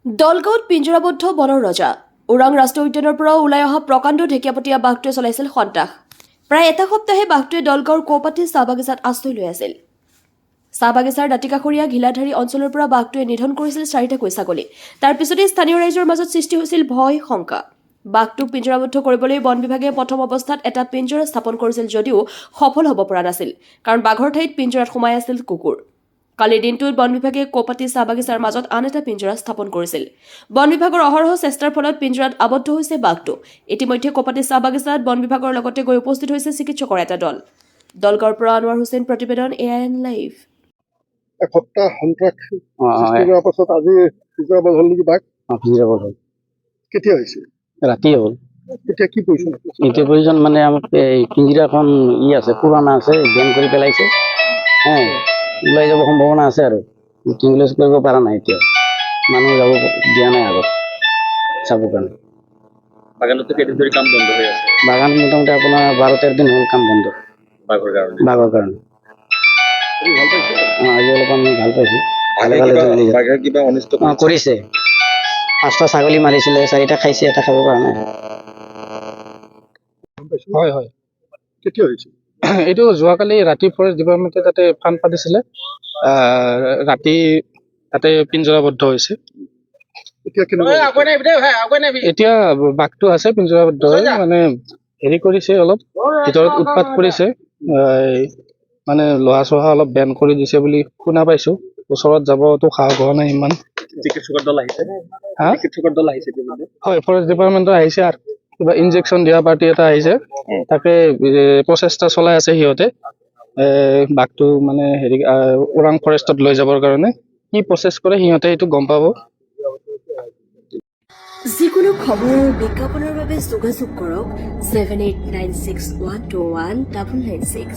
দলগাঁৱত পিঞ্জৰাবদ্ধ বনৰ ৰজা ওৰাং ৰাষ্ট্ৰীয় উদ্যানৰ পৰা ওলাই অহা প্ৰকাণ্ড ঢেকীয়াপতীয়া বাঘটোৱে চলাইছিল সন্ত্ৰাস। প্ৰায় এটা সপ্তাহে বাঘটোৱে দলগাঁৱৰ কৌপাতি চাহ বাগিচাত আশ্ৰয় লৈ আছিল। চাহ বাগিচাৰ দাঁতিকাষৰীয়া ঘিলাধাৰী অঞ্চলৰ পৰা বাঘটোৱে নিধন কৰিছিল 4টা ছাগলী। তাৰ পিছতেই স্থানীয় ৰাইজৰ মাজত সৃষ্টি হৈছিল ভয় শংকা। বাঘটোক পিঞ্জৰাবদ্ধ কৰিবলৈ বন বিভাগে প্ৰথম অৱস্থাত এটা পিঞ্জৰা স্থাপন কৰিছিল যদিও সফল হ'ব পৰা নাছিল, কাৰণ বাঘৰ ঠাইত পিঞ্জৰাত সোমাই আছিল কুকুৰ। কালিৰ দিনটোত বন বিভাগে কৌপাতি চাহ বাগিচাৰ মাজত আন এটা পিঞ্জৰা স্থাপন কৰিছিল। বন বিভাগৰ অহৰহ চেষ্টাৰ ফলত পিঞ্জৰাত আবদ্ধ হৈছে বাঘটো। ইতিমধ্যে কৌপাতি চাহ বাগিচাত বন বিভাগৰ লগতে গৈ উপস্থিত হৈছে চিকিৎসকৰ এটা দল। দলগাঁৱৰ পৰা আনোৱাৰ হুছেইন, প্ৰতিবেদন AIN লাইভ। এসপ্তাহ সন্ত্ৰাস সৃষ্টি কৰাৰ পাছত আজি পিঞ্জৰাবদ্ধ হ'ল নেকি বাঘ? পিঞ্জৰাবদ্ধ হ'ল। কেতিয়া হৈছে? ৰাতি হ'ল। এতিয়া কি পজিশ্যন? এতিয়া পজিশ্যন মানে আমাৰ এই পিঞ্জৰাখন আছে, পুৰণা আছে, বেন কৰি পেলাইছে। ওলাই যাব সম্ভাৱনা আছে আৰু ইংলিছ কৰিব পৰা নাই। এতিয়া মানুহ যাব দিয়া নাই আগত চাবৰ কাৰণে। বাগানতো কেইদিন ধৰি কাম বন্ধ হৈ আছে। বাগান মোটামুটি আপোনাৰ 12-13 দিন হ'ল কাম বন্ধ বাঘৰ কাৰণে। আজি অলপ আমি ভাল পাইছোঁ। বাঘে কিবা অনিষ্ট কৰিছে। 5টা ছাগলী মাৰিছিলে, 4টা খাইছে, এটা খাব পৰা নাই। হয় হয়। কেতিয়া হৈছে? এইটো যোৱাকালি ৰাতি ফৰেষ্ট ডিপাৰ্টমেণ্টে তাতে ফাণ্ড পাতিছিলে, ৰাতি তাতে পিঞ্জৰাবদ্ধ হৈছে। এতিয়া বাঘটো আছে পিঞ্জৰাবদ্ধ হৈ, মানে হেৰি কৰিছে, অলপ ভিতৰত উৎপাত কৰিছে, মানে লোহা চহা অলপ বেন কৰি দিছে বুলি শুনা পাইছো। ওচৰত যাবতো সাহস হোৱা নাই ইমান। চিকিৎসকৰ দল আহিছে। হয়, ফৰেষ্ট ডিপাৰ্টমেণ্টৰ আহিছে আৰু কিবা ইনজেকশ্যন দিয়া পাৰ্টি এটা আহিছে, তাকে প্ৰচেষ্টা চলাই আছে সিহঁতে বাঘটো মানে হেৰি ওৰাং ফৰেষ্টত লৈ যাবৰ কাৰণে। কি প্ৰচেছ কৰে সিহঁতে এইটো গম পাব। যিকোনো খবৰ আৰু বিজ্ঞাপনৰ বাবে যোগাযোগ কৰক 7896121996।